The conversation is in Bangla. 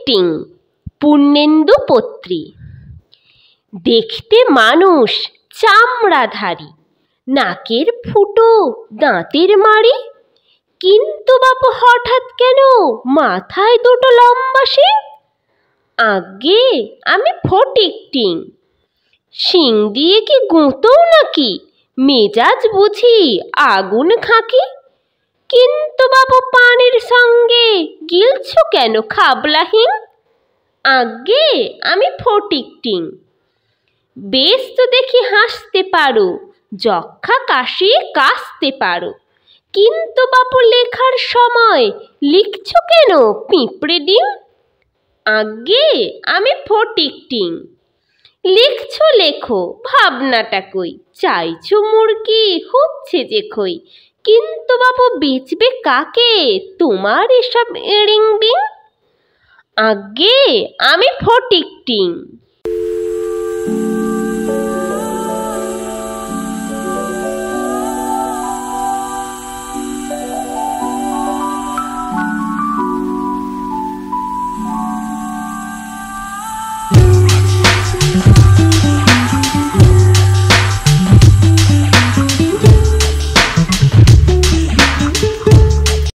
টিং পূর্ণেন্দু পত্রী। দেখতে মানুষ চামড়াধারী, নাকের ফুটো, দাঁতের মাড়ি, কিন্তু বাপু হঠাৎ কেন মাথায় দুটো লম্বা শিং? আজ্ঞে আমি ফটিক টিং। শিং দিয়ে কি গুঁতোও নাকি, মেজাজ বুঝি আগুন খাকি? কিন্তু বাপু পানির সঙ্গে গিলছো কেন খাবলা হিং? আজ্ঞে আমি ফটিক টিং। বেশ তো দেখি হাসতে পারো, যক্ষা কাশি কাশতে পারো, কিন্তু বাপু লেখার সময় লিখছো কেন পিঁপড়ে ডিম? আজ্ঞে আমি ফটিক টিং। লিখছো লেখো, ভাবনাটা কই, চাইছো মুরগি হচ্ছে যে খই, কিন্তু বাপু বেচবে কাকে তোমার এসব এড়িং বিং? আজ্ঞে আমি ফটিক টিং।